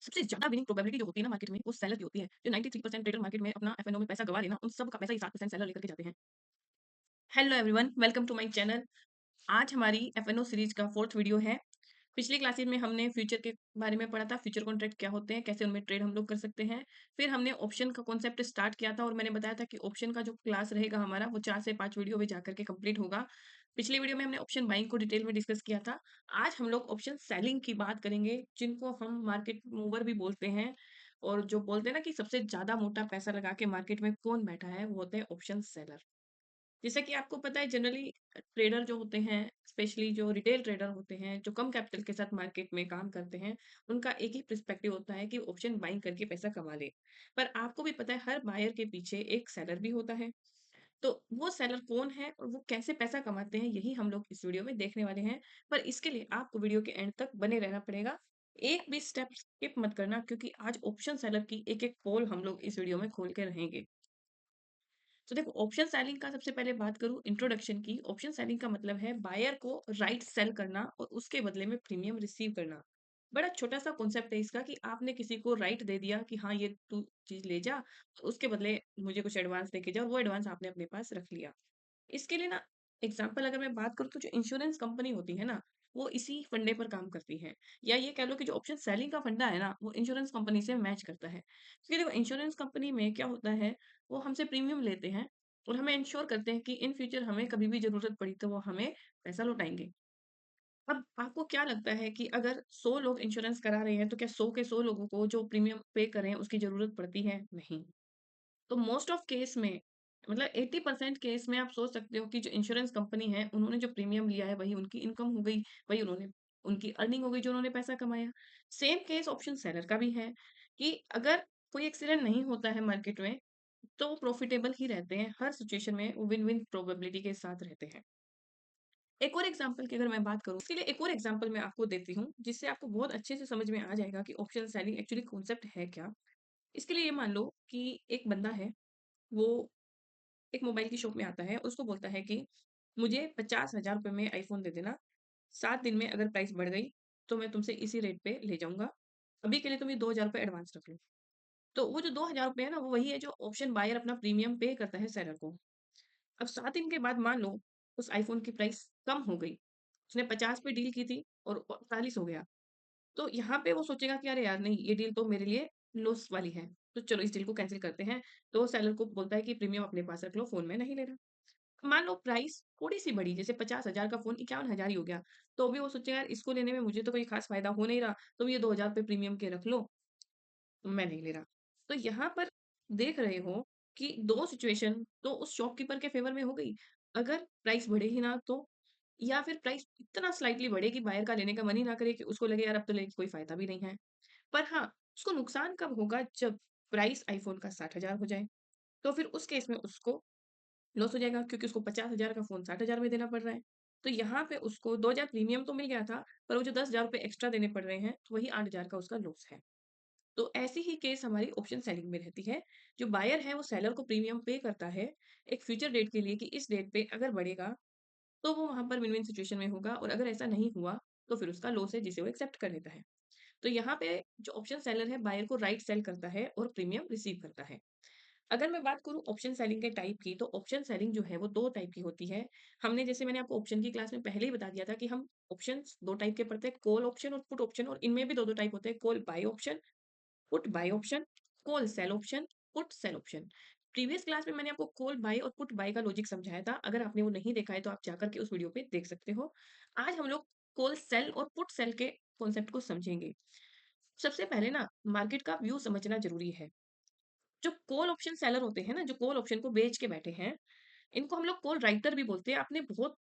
सबसे ज़्यादा winning probability जो होती है ना मार्केट में, वो सेलर की होती है। जो 93% ट्रेडर मार्केट में अपना एफ-एन-ओ में पैसा गँवा रहे हैं ना, उन सब का पैसा ही 7% सेलर लेकर के जाते हैं। Hello everyone, welcome to my channel. आज हमारी एफ-एन-ओ सीरीज़ का 4th वीडियो है। पिछली क्लासेस में हमने फ्यूचर के बारे में पढ़ा था, फ्यूचर कॉन्ट्रैक्ट क्या होते हैं, कैसे उनमें ट्रेड हम लोग कर सकते हैं। फिर हमने ऑप्शन का कॉन्सेप्ट स्टार्ट किया था और मैंने बताया था कि ऑप्शन का जो क्लास रहेगा हमारा, वो 4 से 5 वीडियो में जाकर के कंप्लीट होगा। पिछली वीडियो में हमने ऑप्शन बाइंग को डिटेल में डिस्कस किया था। आज हम लोग ऑप्शन सेलिंग की बात करेंगे, जिनको हम मार्केट मूवर भी बोलते हैं और जो बोलते हैं ना कि सबसे ज़्यादा मोटा पैसा लगा के मार्केट में कौन बैठा है, वो होते हैं ऑप्शन सेलर। जैसा कि आपको पता है जनरली ट्रेडर जो होते हैं, स्पेशली जो रिटेल ट्रेडर होते हैं, जो कम कैपिटल के साथ मार्केट में काम करते हैं, उनका एक ही पर्सपेक्टिव होता है कि ऑप्शन बाइंग करके पैसा कमा ले। पर आपको भी पता है हर बायर के पीछे एक सेलर भी होता है। तो वो सेलर कौन है और वो कैसे पैसा कमाते हैं, यही हम लोग इस वीडियो में देखने वाले हैं। पर इसके लिए आपको वीडियो के एंड तक बने रहना पड़ेगा। एक भी स्टेप स्किप मत करना क्योंकि आज ऑप्शन सेलर की एक-एक पोल हम लोग इस वीडियो में खोल के रहेंगे। तो देखो ऑप्शन सेलिंग का सबसे पहले बात करूँ इंट्रोडक्शन की। ऑप्शन सेलिंग का मतलब है बायर को राइट सेल करना और उसके बदले में प्रीमियम रिसीव करना। बड़ा छोटा-सा कॉन्सेप्ट है इसका कि आपने किसी को राइट दे दिया कि हाँ, ये तू चीज़ ले जा, उसके बदले मुझे कुछ एडवांस देके जा और वो एडवांस आपने अपने पास रख लिया। इसके लिए ना एग्ज़ाम्पल अगर मैं बात करूँ तो जो इंश्योरेंस कंपनी होती है ना, वो इसी फंडे पर काम करती है। या ये कह लो कि जो ऑप्शन सेलिंग का फंडा है ना, वो इंश्योरेंस कंपनी से मैच करता है। क्योंकि देखो इंश्योरेंस कंपनी में क्या होता है, वो हमसे प्रीमियम लेते हैं और हमें इंश्योर करते हैं कि इन फ्यूचर हमें कभी भी ज़रूरत पड़ी तो वो हमें पैसा लौटाएँगे। अब आपको क्या लगता है कि अगर 100 लोग इंश्योरेंस करा रहे हैं, तो क्या 100 के 100 लोगों को जो प्रीमियम पे कर रहे हैं, उसकी ज़रूरत पड़ती है? नहीं। तो मोस्ट ऑफ केस में मतलब 80% केस में आप सोच सकते हो कि जो इंश्योरेंस कंपनी है, उन्होंने जो प्रीमियम लिया है, वही उनकी इनकम हो गई, वही उन्होंने उनकी अर्निंग हो गई, जो उन्होंने पैसा कमाया। सेम केस ऑप्शन सेलर का भी है कि अगर कोई एक्सीडेंट नहीं होता है मार्केट में, तो वो प्रॉफिटेबल ही रहते हैं। हर सिचुएशन में वो विन-विन प्रोबेबिलिटी के साथ रहते हैं। एक और एग्ज़ाम्पल की अगर मैं बात करूँ, इसके लिए एक और एग्ज़ाम्पल मैं आपको देती हूँ, जिससे आपको बहुत अच्छे से समझ में आ जाएगा कि ऑप्शन सेलिंग एक्चुअली कॉन्सेप्ट है क्या? इसके लिए ये मान लो कि एक बंदा है, वो एक मोबाइल की शॉप में आता है, उसको बोलता है कि मुझे 50,000 रुपए में आईफ़ोन दे देना, 7 दिन में अगर प्राइस बढ़ गई, तो मैं तुमसे इसी रेट पे ले जाऊँगा। अभी के लिए तुम ये 2,000 रुपए एडवांस रख लो। तो वो जो 2,000 रुपए है ना, वो वही है जो ऑप्शन बायर अपना प्रीमियम पे करता है सेलर को। अब 7 दिन के बाद मान लो उस आईफ़ोन की प्राइस कम हो गई, उसने 50 पे डील की थी और 45 हो गया। तो यहाँ पे वो सोचेगा कि अरे यार नहीं, ये डील तो मेरे लिए लॉस वाली है, तो चलो इस डील को कैंसल करते हैं। तो सेलर को बोलता है कि प्रीमियम अपने पास रख लो, फ़ोन मैं नहीं ले रहा। मान लो प्राइस थोड़ी-सी बढ़ी, जैसे 50,000 का फ़ोन 51,000 ही हो गया, तो भी वो सोचेगा यार इसको लेने में मुझे तो कोई ख़ास फ़ायदा हो नहीं रहा, तुम ये 2,000 रुपए प्रीमियम के रख लो, मैं नहीं ले रहा। तो यहाँ पर देख रहे हो कि 2 सिचुएशन तो उस शॉपकीपर के फ़ेवर में हो गई। अगर प्राइस बढ़े ही ना तो या फिर प्राइस इतना स्लाइटली बढ़े कि बायर का लेने का मन ही ना करे कि उसको लगे यार अब तो लेके कोई फ़ायदा भी नहीं है। पर हाँ, उसको नुकसान कब होगा जब प्राइस आईफ़ोन का 60,000 हो जाए, तो फिर उस केस में उसको लॉस हो जाएगा क्योंकि उसको 50,000 का फ़ोन 60,000 में देना पड़ रहा है। तो यहाँ पे उसको 2,000 प्रीमियम तो मिल गया था, पर वो जो 10,000 रुपए एक्स्ट्रा देने पड़ रहे हैं, तो वही 8,000 का उसका लॉस है। तो ऐसी ही केस हमारी ऑप्शन सेलिंग में रहती है। जो बायर है वो सेलर को प्रीमियम पे करता है, एक फ्यूचर डेट के लिए कि इस डेट पे अगर बढ़ेगा, तो वो वहाँ पर विन-विन सिचुएशन में होगा और अगर ऐसा नहीं हुआ, तो फिर उसका लॉस है जिसे वो एक्सेप्ट कर लेता है। तो यहाँ पे जो ऑप्शन सेलर है बायर को राइट सेल करता है और प्रीमियम रिसीव करता है। अगर मैं बात करूँ ऑप्शन सेलिंग के टाइप की, तो ऑप्शन सेलिंग जो है वो 2 टाइप की होती है। हमने जैसे मैंने आपको ऑप्शन की क्लास में पहले ही बता दिया था कि हम ऑप्शंस 2 टाइप के पढ़ते हैं, कॉल ऑप्शन और पुट ऑप्शन और इनमें भी 2-2 टाइप होते हैं, call by option, put by option, call sell option, put sell option. Previous class में मैंने आपको कॉल बाय और पुट बाय का लॉजिक समझाया था। अगर आपने वो नहीं देखा है तो आप जाकर के उस वीडियो पे देख सकते हो। आज हम लोग कॉल सेल और पुट सेल के कॉन्सेप्ट को समझेंगे। सबसे पहले ना मार्केट का व्यू समझना ज़रूरी है। जो कॉल ऑप्शन सेलर होते हैं ना, जो कॉल ऑप्शन को बेच के बैठे हैं, इनको हम लोग कॉल राइटर भी बोलते हैं। आपने बहुत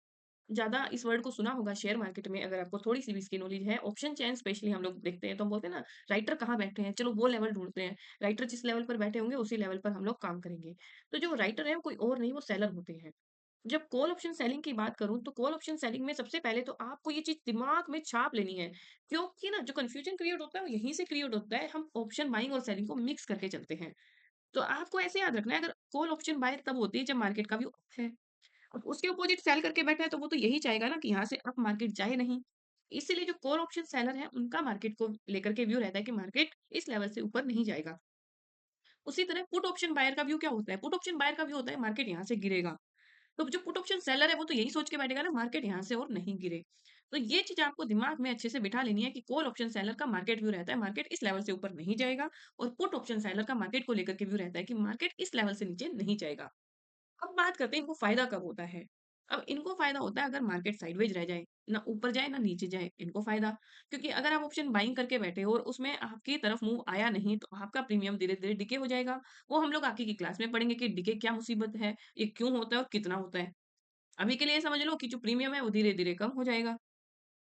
ज़्यादा इस वर्ड को सुना होगा शेयर मार्केट में अगर आपको थोड़ी-सी भी इसकी नॉलेज है। ऑप्शन चेन स्पेशली हम लोग देखते हैं, तो हम बोलते हैं ना, राइटर कहाँ बैठे हैं? चलो वो लेवल ढूँढते हैं। राइटर जिस लेवल पर बैठे होंगे, उसी लेवल पर हम लोग काम करेंगे। तो जो राइटर है, वो कोई और नहीं, वो सेलर होते हैं। जब कॉल ऑप्शन सेलिंग की बात करूँ, तो कॉल ऑप्शन सेलिंग में सबसे पहले तो आपको ये चीज़ दिमाग में छाप लेनी है, क्योंकि ना जो कन्फ्यूजन क्रिएट होता है, वो यहीं से क्रिएट होता है। हम ऑप्शन बाइंग और सेलिंग को मिक्स करके चलते हैं। तो आपको ऐसे याद रखना है अगर कॉल ऑप्शन बाय तब होती है जब मार्केट का व्यू अप है। अब उसके अपोजिट सेल करके बैठा है तो वो तो यही चाहेगा ना कि यहाँ से अप मार्केट जाए नहीं। इसीलिए जो कॉल ऑप्शन सेलर है उनका मार्केट को लेकर के व्यू रहता है कि मार्केट इस लेवल से ऊपर नहीं जाएगा। उसी तरह पुट ऑप्शन बायर का व्यू क्या होता है? पुट ऑप्शन बायर का व्यू होता है मार्केट यहाँ से गिरेगा। तो जो पुट ऑप्शन सेलर है वो तो यही सोच के बैठेगा ना मार्केट यहाँ से और नहीं गिरे। तो ये चीज़ आपको दिमाग में अच्छे से बिठा लेनी है कि कॉल ऑप्शन सेलर का मार्केट व्यू रहता है मार्केट इस लेवल से ऊपर नहीं जाएगा और पुट ऑप्शन सेलर का मार्केट को लेकर के व्यू रहता है कि मार्केट इस लेवल से नीचे नहीं जाएगा। अब बात करते हैं इनको फ़ायदा कब होता है? अब इनको फ़ायदा होता है अगर मार्केट साइडवेज रह जाए, ना ऊपर जाए ना नीचे जाए, इनको फ़ायदा। क्योंकि अगर आप ऑप्शन बाइंग करके बैठे हो और उसमें आपकी तरफ मूव आया नहीं तो आपका प्रीमियम धीरे-धीरे डिके हो जाएगा। वो हम लोग आगे की क्लास में पढ़ेंगे कि डिके क्या मुसीबत है, ये क्यों होता है और कितना होता है। अभी के लिए समझ लो कि जो प्रीमियम है वो धीरे-धीरे कम हो जाएगा।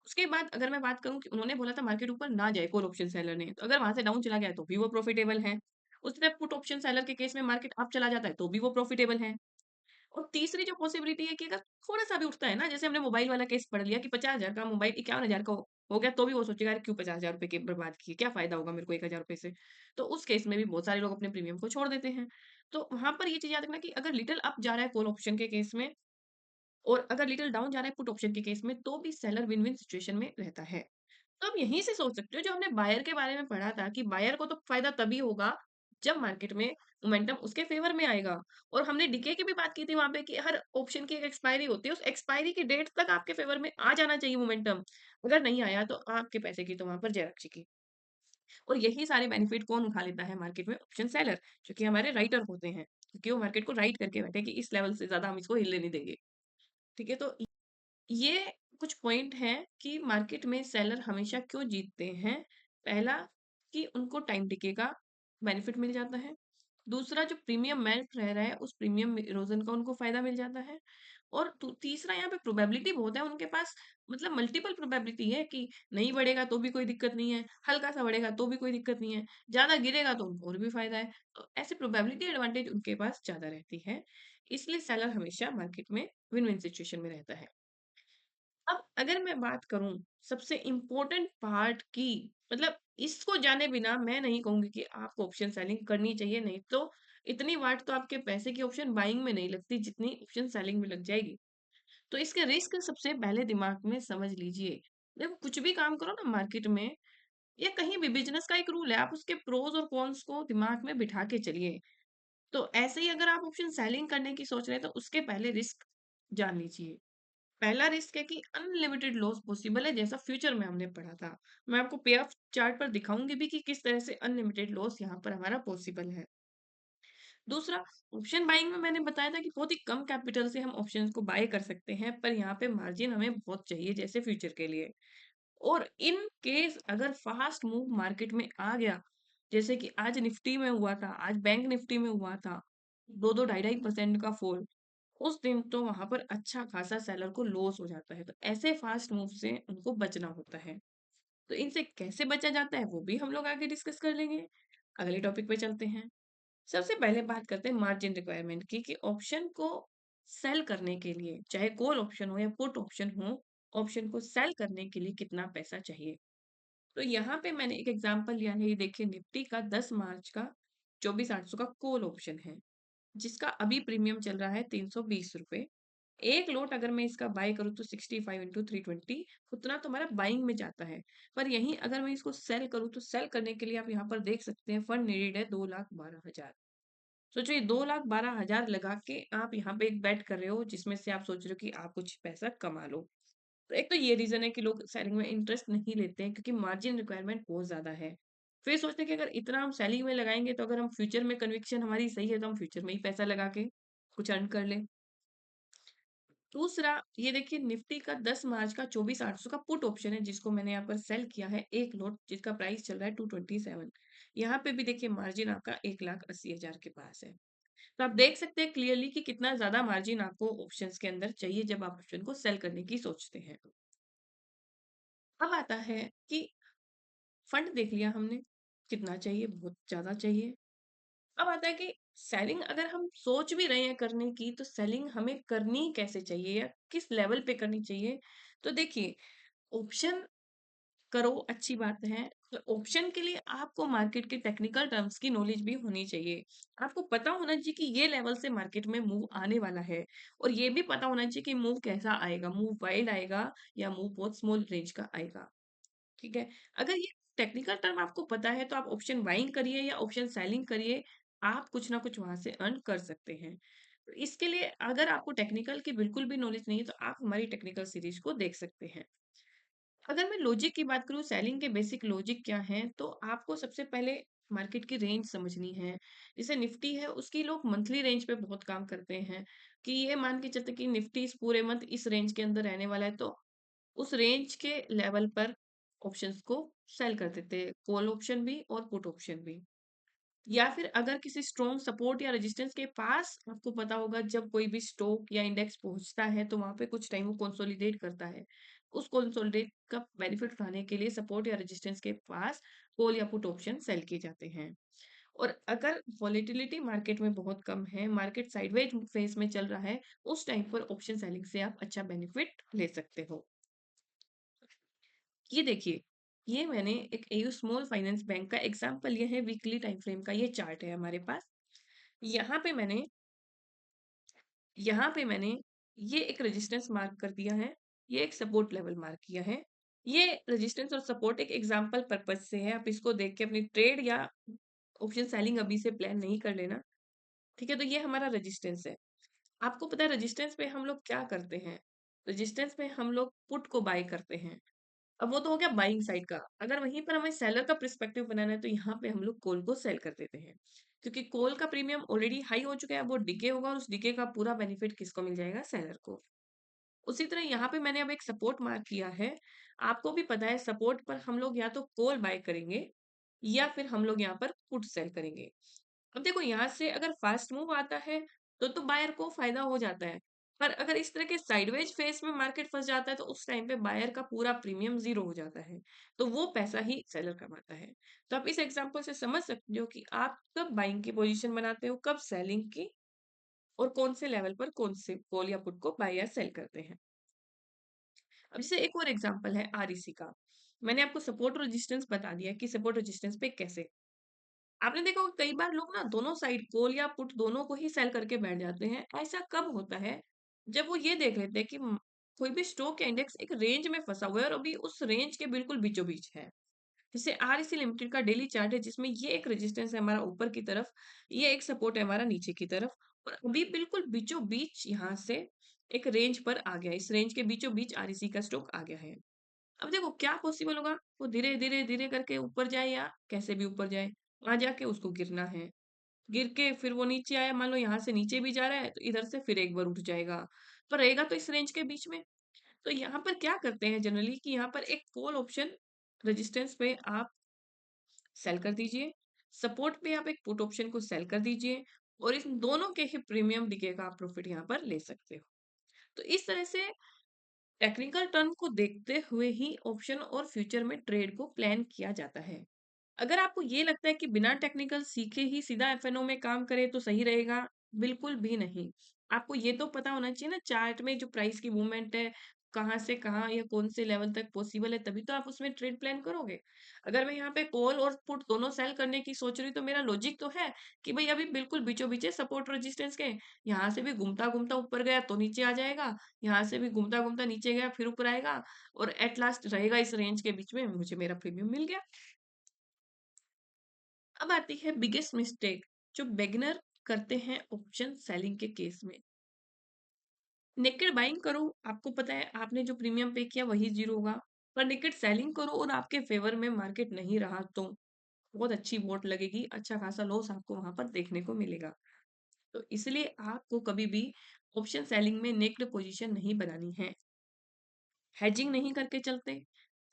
उसके बाद अगर मैं बात करूँ कि उन्होंने बोला था मार्केट ऊपर ना जाए कॉल ऑप्शन सेलर ने, तो अगर वहाँ से डाउन चला गया तो भी वो प्रॉफिटेबल है। उसी तरह पुट ऑप्शन सेलर के केस में मार्केट अप चला जाता है तो भी वो प्रॉफिटेबल है। और तीसरी जो पॉसिबिलिटी है कि अगर थोड़ा-सा भी उठता है ना, जैसे हमने मोबाइल वाला केस पढ़ लिया कि 50,000 का मोबाइल 51,000 का हो गया, तो भी वो सोचेगा यार क्यों 50,000 रुपए के बर्बाद किए, क्या फ़ायदा होगा मेरे को 1,000 रुपए से। तो उस केस में भी बहुत सारे लोग अपने प्रीमियम को छोड़ देते हैं। तो वहाँ पर ये चीज़ याद रखना कि अगर लिटिल अप जा रहा है कॉल ऑप्शन के केस में और अगर लिटिल डाउन जा रहा है पुट ऑप्शन के केस में, तो भी सेलर विन-विन सिचुएशन में रहता है। तो आप यहीं से सोच सकते हो जो हमने बायर के बारे में पढ़ा था कि बायर को तो फायदा तभी होगा जब मार्केट में मोमेंटम उसके फेवर में आएगा और हमने डीके की भी बात की थी वहां पे कि हर ऑप्शन की एक एक्सपायरी होती है उस एक्सपायरी की डेट तक आपके फेवर में आ जाना चाहिए मोमेंटम। अगर नहीं आया तो आपके पैसे की तो वहां पर जय रक्षी। और यही सारे बेनिफिट कौन उठा लेता है मार्केट में? ऑप्शन सेलर, जो कि हमारे राइटर होते हैं, क्योंकि वो मार्केट को राइट करके बैठे कि इस लेवल से ज्यादा हम इसको हिलने नहीं देंगे। ठीक है, तो ये कुछ पॉइंट हैं कि मार्केट में सेलर हमेशा क्यों जीतते हैं। पहला कि उनको टाइम डिके का बेनिफिट मिल जाता है। दूसरा जो प्रीमियम मेल्ट रह रहा है उस प्रीमियम इरोजन का उनको फायदा मिल जाता है। और तीसरा यहाँ पे प्रोबेबिलिटी बहुत है उनके पास, मतलब मल्टीपल प्रोबेबिलिटी है कि नहीं बढ़ेगा तो भी कोई दिक्कत नहीं है, हल्का सा बढ़ेगा तो भी कोई दिक्कत नहीं है, ज्यादा गिरेगा तो उनको और भी फायदा है। तो ऐसे प्रोबेबिलिटी एडवांटेज उनके पास ज्यादा रहती है। इसलिए सेलर हमेशा मार्केट में विन विन सिचुएशन में रहता है। अब अगर मैं बात करूँ सबसे इम्पोर्टेंट पार्ट की, मतलब इसको जाने बिना मैं नहीं कहूँगी कि आपको ऑप्शन सेलिंग करनी चाहिए, नहीं तो इतनी वाट तो आपके पैसे की ऑप्शन बाइंग में नहीं लगती जितनी ऑप्शन सेलिंग में लग जाएगी। तो इसके रिस्क सबसे पहले दिमाग में समझ लीजिए। देखो कुछ भी काम करो ना मार्केट में या कहीं भी, बिज़नेस का एक रूल है, आप उसके प्रोस और कॉन्स को दिमाग में बिठा के चलिए। तो ऐसे ही अगर आप ऑप्शन सेलिंग करने की सोच रहे हैं तो उसके पहले रिस्क जान लीजिए। पहला रिस्क है कि अनलिमिटेड लॉस पॉसिबल है जैसा फ्यूचर में हमने पढ़ा था। मैं आपको पे ऑफ चार्ट पर दिखाऊंगी भी कि किस तरह से अनलिमिटेड लॉस यहाँ पर हमारा पॉसिबल है। दूसरा, ऑप्शन बाइंग में मैंने बताया था कि बहुत ही कम कैपिटल से हम ऑप्शंस को बाय कर सकते हैं, पर यहाँ पे मार्जिन हमें बहुत चाहिए जैसे फ्यूचर के लिए। और इन केस अगर फास्ट मूव मार्केट में आ गया, जैसे कि आज निफ्टी में हुआ था, आज बैंक निफ्टी में हुआ था, 2-2 ढाई-ढाई परसेंट का फॉल, उस दिन तो वहां पर अच्छा खासा सेलर को लॉस हो जाता है। तो ऐसे फास्ट मूव से उनको बचना होता है। तो इनसे कैसे बचा जाता है वो भी हम लोग आगे डिस्कस कर लेंगे। अगले टॉपिक पे चलते हैं। सबसे पहले बात करते हैं मार्जिन रिक्वायरमेंट की कि ऑप्शन को सेल करने के लिए, चाहे कॉल ऑप्शन हो या पुट ऑप्शन हो, ऑप्शन को सेल करने के लिए कितना पैसा चाहिए। तो यहाँ पे मैंने एक एग्जांपल लिया है, ये देखिए निफ्टी का 10 मार्च का 24,800 का कॉल ऑप्शन है, जिसका अभी प्रीमियम चल रहा है 320 रुपए। एक लोट अगर मैं इसका बाय करूँ तो 65 इंटू 320 उतना तो हमारा बाइंग में जाता है। पर यहीं अगर मैं इसको सेल करूँ तो सेल करने के लिए आप यहाँ पर देख सकते हैं फंड नीडेड है 2,12,000। सोचो ये 2,12,000 लगा के आप यहाँ पे एक बेट कर रहे हो जिसमें से आप सोच रहे हो कि आप कुछ पैसा कमा लो। तो एक तो ये रीजन है कि लोग सेलिंग में इंटरेस्ट नहीं लेते हैं क्योंकि मार्जिन रिक्वायरमेंट बहुत ज्यादा है। फिर सोचते हैं कि अगर इतना हम सेलिंग में लगाएंगे तो अगर हम फ्यूचर में कन्विक्शन हमारी सही है तो हम फ्यूचर में ही पैसा लगा के कुछ अर्न कर लें। दूसरा, ये देखिए निफ्टी का 10 मार्च का 24,800 का पुट ऑप्शन है जिसको मैंने यहाँ पर सेल किया है एक लॉट, जिसका प्राइस चल रहा है 227। यहाँ पे भी देखिए मार्जिन आपका 1,80,000 के पास है। तो आप देख सकते हैं क्लियरली कि कितना ज्यादा मार्जिन आपको ऑप्शंस के अंदर चाहिए जब आप ऑप्शन को सेल करने की सोचते हैं। अब आता है कि फंड देख लिया हमने, कितना चाहिए, बहुत ज्यादा चाहिए। अब आता है कि सेलिंग अगर हम सोच भी रहे हैं करने की तो सेलिंग हमें करनी कैसे चाहिए या किस लेवल पे करनी चाहिए। तो देखिए, ऑप्शन करो अच्छी बात है, तो ऑप्शन के लिए आपको मार्केट के टेक्निकल टर्म्स की नॉलेज भी होनी चाहिए। आपको पता होना चाहिए कि ये लेवल से मार्केट में मूव आने वाला है और ये भी पता होना चाहिए कि मूव कैसा आएगा, मूव वाइड आएगा या मूव बहुत स्मॉल रेंज का आएगा। ठीक है? अगर ये टेक्निकल टर्म आपको पता है तो आप ऑप्शन बाइंग करिए या ऑप्शन सेलिंग करिए, आप कुछ ना कुछ वहाँ से अर्न कर सकते हैं। तो इसके लिए अगर आपको टेक्निकल की बिल्कुल भी नॉलेज नहीं है तो आप हमारी टेक्निकल सीरीज को देख सकते हैं। अगर मैं लॉजिक की बात करूँ, सेलिंग के बेसिक लॉजिक क्या हैं, तो आपको सबसे पहले मार्केट की रेंज समझनी है। जैसे निफ्टी है, उसकी लोग मंथली रेंज पे बहुत काम करते हैं कि ये मान के चलते कि निफ्टी इस पूरे मंथ इस रेंज के अंदर रहने वाला है, तो उस रेंज के लेवल पर ऑप्शंस को सेल कर देते हैं, कॉल ऑप्शन भी और पुट ऑप्शन भी। या फिर अगर किसी स्ट्रॉन्ग सपोर्ट या रेजिस्टेंस के पास आपको पता होगा जब कोई भी स्टॉक या इंडेक्स पहुंचता है तो वहां पे कुछ टाइम वो कंसोलिडेट करता है। उस कंसोलिडेट का बेनिफिट उठाने के लिए सपोर्ट या रेजिस्टेंस के पास कॉल या पुट ऑप्शन सेल किए जाते हैं। और अगर वॉलेटिलिटी मार्केट में बहुत कम है, मार्केट साइडवेज फेज में चल रहा है, उस टाइम पर ऑप्शन सेलिंग से आप अच्छा बेनिफिट ले सकते हो। ये देखिए, ये मैंने एक एयू स्मॉल फाइनेंस बैंक का एग्जांपल लिया है, वीकली टाइम फ्रेम का ये चार्ट है हमारे पास। यहाँ पे मैंने यहाँ पे मैंने ये एक रेजिस्टेंस मार्क कर दिया है, ये एक सपोर्ट लेवल मार्क किया है। ये रेजिस्टेंस और सपोर्ट एक एग्जांपल पर्पज से है, आप इसको देख के अपनी ट्रेड या ऑप्शन सेलिंग अभी से प्लान नहीं कर लेना। ठीक है, तो ये हमारा रेजिस्टेंस है। आपको पता है रेजिस्टेंस पे हम लोग क्या करते हैं? रेजिस्टेंस में हम लोग पुट को बाय करते हैं। अब वो तो हो गया बाइंग साइड का। अगर वहीं पर हमें सेलर का पर्सपेक्टिव बनाना है तो यहाँ पे हम लोग कॉल को सेल कर देते हैं। क्योंकि कॉल का प्रीमियम ऑलरेडी हाई हो चुका है, वो डिके होगा और उस डिके का पूरा बेनिफिट किसको मिल जाएगा? सेलर को। उसी तरह यहाँ पे मैंने अब एक सपोर्ट मार्क किया है। आपको भी पता है सपोर्ट पर हम लोग या तो कॉल बाय करेंगे या फिर हम लोग यहाँ पर पुट सेल करेंगे। अब देखो यहाँ से अगर फास्ट मूव आता है तो बायर को फायदा हो जाता है। पर अगर इस तरह के साइडवेज फेस में मार्केट फंस जाता है तो उस टाइम पे बायर का पूरा प्रीमियम जीरो हो जाता है। तो वो पैसा ही सेलर कमाता है। तो आप इस एग्जांपल से समझ सकते हो कि आप कब बाइंग की पोजीशन बनाते हो, कब सेलिंग की, और कौन से लेवल पर कौन से कॉल या पुट को बाय या सेल करते हैं। अब जैसे एक और एग्जांपल है आरईसी का। मैंने आपको सपोर्ट रेजिस्टेंस बता दिया कि सपोर्ट रेजिस्टेंस पे कैसे। आपने देखा होगा कई बार लोग ना दोनों साइड कॉल या पुट दोनों को ही सेल करके बैठ जाते हैं। ऐसा कब होता है? जब वो ये देख लेते हैं कि कोई भी स्टॉक या इंडेक्स एक रेंज में फंसा हुआ है और अभी उस रेंज के बिल्कुल बीचों बीच है। जैसे आरईसी लिमिटेड का डेली चार्ट है जिसमें ये एक रेजिस्टेंस है हमारा ऊपर की तरफ, ये एक सपोर्ट है हमारा नीचे की तरफ, और अभी बिल्कुल बीचों बीच यहाँ से एक रेंज पर आ गया। इस रेंज के बीचों बीच आरईसी का स्टॉक आ गया है। अब देखो क्या पॉसिबल होगा, वो धीरे धीरे धीरे करके ऊपर जाए या कैसे भी ऊपर जाए, वहां जाके उसको गिरना है। गिर के फिर वो नीचे आया, मान लो यहाँ से नीचे भी जा रहा है तो इधर से फिर एक बार उठ जाएगा, पर रहेगा तो इस रेंज के बीच में। तो यहाँ पर क्या करते हैं जनरली कि यहाँ पर एक कॉल ऑप्शन रेजिस्टेंस पे आप सेल कर दीजिए, सपोर्ट पे आप एक पुट ऑप्शन को सेल कर दीजिए, और इन दोनों के ही प्रीमियम डिके का आप प्रॉफिट यहाँ पर ले सकते हो। तो इस तरह से टेक्निकल टर्म को देखते हुए ही ऑप्शन और फ्यूचर में ट्रेड को प्लान किया जाता है। अगर आपको ये लगता है कि बिना टेक्निकल सीखे ही सीधा एफएनओ में काम करें तो सही रहेगा, बिल्कुल भी नहीं। आपको ये तो पता होना चाहिए ना चार्ट में जो प्राइस की मूवमेंट है, कहाँ से कहाँ या कौन से लेवल तक पॉसिबल है, तभी तो आप उसमें ट्रेड प्लान करोगे। अगर मैं यहाँ पे कॉल और पुट दोनों सेल करने की सोच रही हूँ तो मेरा लॉजिक तो है कि भाई अभी बिल्कुल बीचों बीच है सपोर्ट रेजिस्टेंस के, यहाँ से भी घूमता-घूमता ऊपर गया तो नीचे आ जाएगा, यहाँ से भी घूमता-घूमता नीचे गया फिर ऊपर आएगा, और एट लास्ट रहेगा इस रेंज के बीच में, मुझे मेरा प्रीमियम मिल गया। अब आती है बिगेस्ट मिस्टेक जो बिगिनर करते हैं ऑप्शन सेलिंग के केस में। नेकेड बाइंग करो, आपको पता है आपने जो प्रीमियम पे किया वही जीरो होगा, पर नेकेड सेलिंग करो और आपके फेवर में मार्केट नहीं रहा तो बहुत अच्छी वोट लगेगी, अच्छा खासा लॉस आपको वहां पर देखने को मिलेगा। तो इसलिए आपको कभी भी ऑप्शन सेलिंग में नेक्ड पोजीशन नहीं बनानी है। हेजिंग नहीं करके चलते।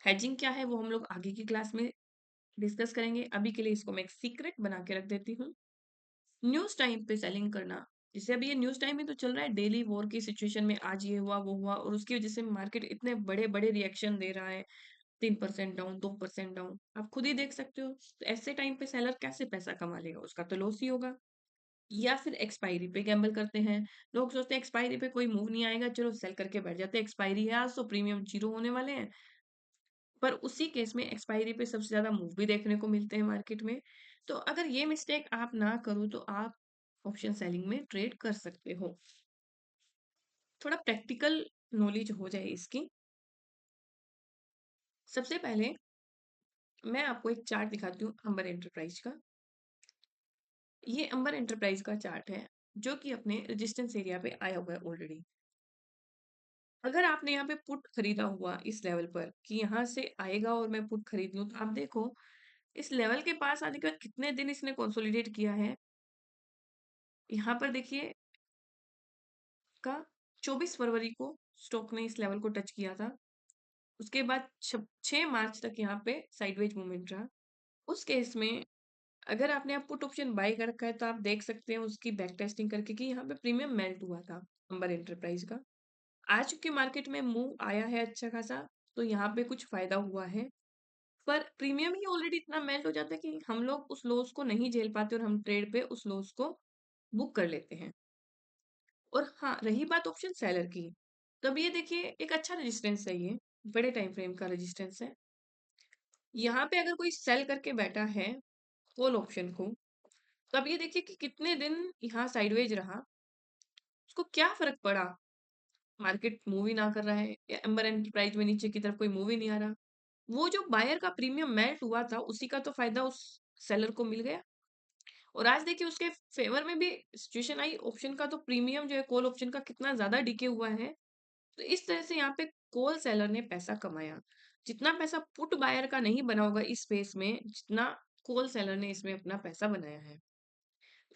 हेजिंग क्या है वो हम लोग आगे की क्लास में डिस्कस करेंगे, अभी के लिए इसको मैं एक सीक्रेट बना के रख देती हूँ। न्यूज़ टाइम पे सेलिंग करना, जैसे अभी ये न्यूज़ टाइम में तो चल रहा है, डेली वॉर की सिचुएशन में आज ये हुआ वो हुआ और उसकी वजह से मार्केट इतने बड़े बड़े रिएक्शन दे रहा है, 3% डाउन, 2% डाउन, आप खुद ही देख सकते हो। तो ऐसे टाइम पे सेलर कैसे पैसा कमा लेगा, उसका तो लॉस ही होगा। या फिर एक्सपायरी पे गैम्बल करते हैं। लोग सोचते हैं एक्सपायरी पे कोई मूव नहीं आएगा, चलो सेल करके बैठ जाते हैं, एक्सपायरी है आज तो प्रीमियम जीरो होने वाले हैं, पर उसी केस में एक्सपायरी पे सबसे ज़्यादा मूव भी देखने को मिलते हैं मार्केट में। तो अगर ये मिस्टेक आप ना करो तो आप ऑप्शन सेलिंग में ट्रेड कर सकते हो। थोड़ा प्रैक्टिकल नॉलेज हो जाए इसकी। सबसे पहले मैं आपको एक चार्ट दिखाती हूँ अंबर एंटरप्राइज का। ये अंबर एंटरप्राइज का चार्ट है जो कि अपने रेजिस्टेंस एरिया पे आया हुआ है ऑलरेडी। अगर आपने यहाँ पे पुट खरीदा हुआ इस लेवल पर कि यहाँ से आएगा और मैं पुट खरीद लूँ, तो आप देखो इस लेवल के पास आने के बाद कितने दिन इसने कंसोलिडेट किया है। यहाँ पर देखिए का 24 फरवरी को स्टॉक ने इस लेवल को टच किया था। उसके बाद 6 मार्च तक यहाँ पे साइडवेज मूवमेंट रहा। उस केस में अगर आपने आप पुट ऑप्शन बाय कर रखा है तो आप देख सकते हैं उसकी बैक टेस्टिंग करके कि यहाँ पे प्रीमियम मेल्ट हुआ था अंबर एंटरप्राइज का। आज चूंकि मार्केट में मूव आया है अच्छा खासा, तो यहाँ पे कुछ फायदा हुआ है। पर प्रीमियम ही ऑलरेडी इतना मेल्ट हो जाता है कि हम लोग उस लॉस को नहीं झेल पाते और हम ट्रेड पे उस लॉस को बुक कर लेते हैं। और हाँ, रही बात ऑप्शन सेलर की, तब ये देखिए एक अच्छा रेजिस्टेंस है, ये बड़े टाइम फ्रेम का रेजिस्टेंस है। यहाँ पे अगर कोई सेल करके बैठा है कॉल ऑप्शन को, तो अब ये देखिए कि कितने दिन यहाँ साइडवेज रहा, उसको क्या फर्क पड़ा, मार्केट मूव ही ना कर रहा है या एम्बर एंटरप्राइज में नीचे की तरफ कोई मूव ही नहीं आ रहा। वो जो बायर का प्रीमियम मेल्ट हुआ था उसी का तो फायदा उस सेलर को मिल गया। और आज देखिए उसके फेवर में भी सिचुएशन आई, ऑप्शन का तो प्रीमियम जो है कॉल ऑप्शन का कितना ज्यादा डिके हुआ है। तो इस तरह से यहाँ पे कॉल सेलर ने पैसा कमाया। जितना पैसा पुट बायर का नहीं बना होगा इस स्पेस में, जितना कॉल सेलर ने इसमें अपना पैसा बनाया है।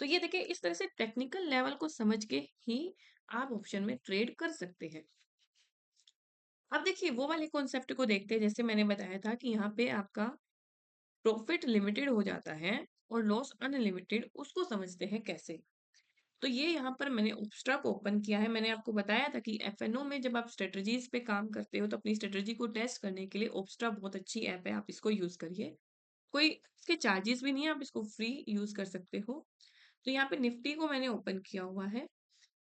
तो ये देखिए इस तरह से टेक्निकल लेवल को समझ के ही आप ऑप्शन में ट्रेड कर सकते हैं। अब देखिए वो वाले कॉन्सेप्ट को देखते हैं, जैसे मैंने बताया था कि यहाँ पे आपका प्रॉफिट लिमिटेड हो जाता है और लॉस अनलिमिटेड, उसको समझते हैं कैसे। तो ये यहाँ पर मैंने ओप्स्ट्रा को ओपन किया है। मैंने आपको बताया था कि एफएनओ में जब आप स्ट्रेटजीज पे काम करते हो तो अपनी स्ट्रेटजी को टेस्ट करने के लिए ओप्स्ट्रा बहुत अच्छी ऐप है, आप इसको यूज करिए। कोई इसके चार्जेस भी नहीं है, आप इसको फ्री यूज कर सकते हो। तो यहाँ पे निफ्टी को मैंने ओपन किया हुआ है।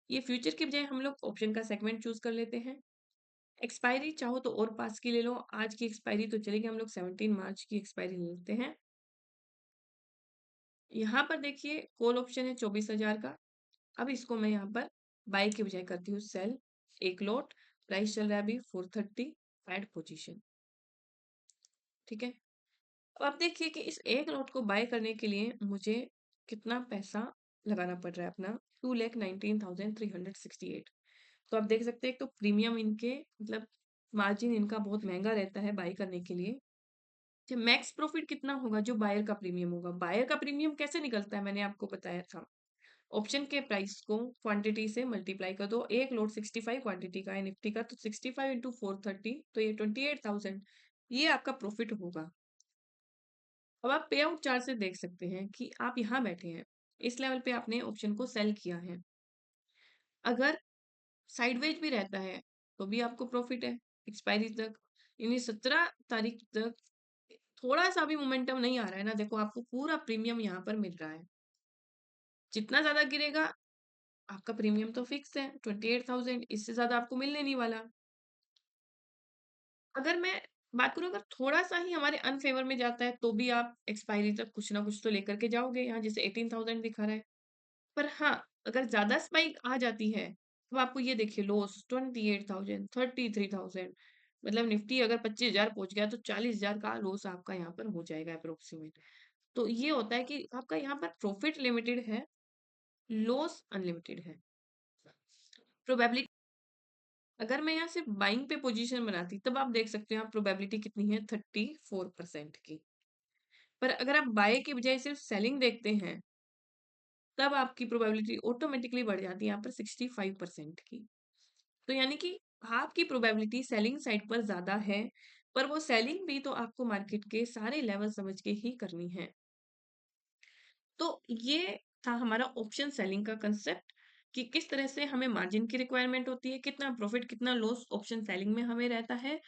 ये फ्यूचर की बजाय हम लोग ऑप्शन का सेगमेंट चूज कर लेते हैं। एक्सपायरी चाहो तो और पास की ले लो, आज की एक्सपायरी तो चलेगी, हम लोग 17 मार्च की एक्सपायरी ले लेते हैं। यहाँ पर देखिए कॉल ऑप्शन है 24,000 का। अब इसको मैं यहाँ पर बाई की बजाय करती हूँ सेल, एक लॉट, प्राइस चल रहा है अभी 430, ऐड पोजीशन। ठीक है, अब आप देखिए कि इस एक लॉट को बाय करने के लिए मुझे कितना पैसा लगाना पड़ रहा है अपना, 2,19,368। तो आप देख सकते हैं एक तो प्रीमियम इनके मतलब मार्जिन इनका बहुत महंगा रहता है बाय करने के लिए। जब मैक्स प्रॉफिट कितना होगा, जो बायर का प्रीमियम होगा, बायर का प्रीमियम कैसे निकलता है मैंने आपको बताया था, ऑप्शन के प्राइस को क्वांटिटी से मल्टीप्लाई कर दो। एक लोड 65 क्वांटिटी का है निफ्टी का, तो 65 इंटू 430, तो ये 28,000, ये आपका प्रॉफिट होगा। अब आप पे आउट चार्ट से देख सकते हैं कि आप यहाँ बैठे हैं, इस लेवल पे आपने ऑप्शन को सेल किया है। अगर साइडवेज भी रहता है तो भी आपको प्रॉफिट है एक्सपायरी तक। यानी 17 तारीख तक थोड़ा सा भी मोमेंटम नहीं आ रहा है ना, देखो आपको पूरा प्रीमियम यहाँ पर मिल रहा है। जितना ज्यादा गिरेगा आपका प्रीमियम तो फिक्स है 28,000, इससे ज्यादा आपको मिलने नहीं वाला। अगर मैं बात करूं, अगर थोड़ा सा ही हमारे अनफेवर में जाता है तो भी आप एक्सपायरी तक कुछ ना कुछ तो लेकर के जाओगे, यहाँ जैसे 18,000 दिखा रहा है। पर हाँ, अगर ज्यादा स्पाइक आ जाती है तो आपको ये देखिए लॉस 28,000, 33,000, मतलब निफ्टी अगर 25,000 पहुंच गया तो 40,000 का लॉस आपका यहाँ पर हो जाएगा अप्रोक्सीमेट। तो ये होता है कि आपका यहाँ पर प्रॉफिट लिमिटेड है, लॉस अनलिमिटेड है। प्रोबेबिलिटी, अगर मैं यहाँ सिर्फ बाइंग पे पोजीशन बनाती तब आप देख सकते हो यहाँ प्रोबेबिलिटी कितनी है, 34% की। पर अगर आप बाय के बजाय सिर्फ सेलिंग देखते हैं तब आपकी प्रोबेबिलिटी ऑटोमेटिकली बढ़ जाती है यहाँ पर 65% की। तो यानी कि आपकी प्रोबेबिलिटी सेलिंग साइड पर ज्यादा है, पर वो सेलिंग भी तो आपको मार्केट के सारे लेवल समझ के ही करनी है। तो ये था हमारा ऑप्शन सेलिंग का कंसेप्ट कि किस तरह से हमें मार्जिन की रिक्वायरमेंट होती है, कितना प्रॉफिट कितना लॉस ऑप्शन सेलिंग में हमें रहता है,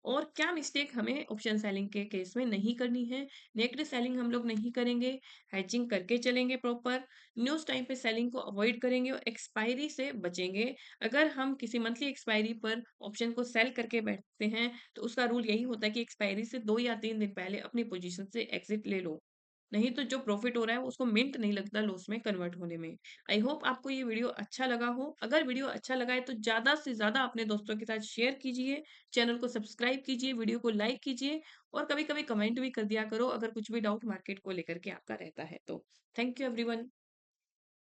और क्या मिस्टेक हमें ऑप्शन सेलिंग के केस में नहीं करनी है। नेगेटिव सेलिंग हम लोग नहीं करेंगे, हेजिंग करके चलेंगे प्रॉपर, न्यूज़ टाइम पे सेलिंग को अवॉइड करेंगे और एक्सपायरी से बचेंगे। अगर हम किसी मंथली एक्सपायरी पर ऑप्शन को सेल करके बैठते हैं, तो उसका रूल यही होता है कि एक्सपायरी से 2 या 3 दिन पहले अपनी पोजीशन से एग्ज़िट ले लो। नहीं तो जो प्रॉफिट हो रहा है उसको मिनट नहीं लगता लॉस में कन्वर्ट होने में। आई होप आपको ये वीडियो अच्छा लगा हो। अगर वीडियो अच्छा लगा है तो ज़्यादा से ज़्यादा अपने दोस्तों के साथ शेयर कीजिए, चैनल को सब्सक्राइब कीजिए, वीडियो को लाइक कीजिए और कभी-कभी कमेंट भी कर दिया करो अगर कुछ भी डाउट मार्केट को लेकर के आपका रहता है तो। Thank you everyone.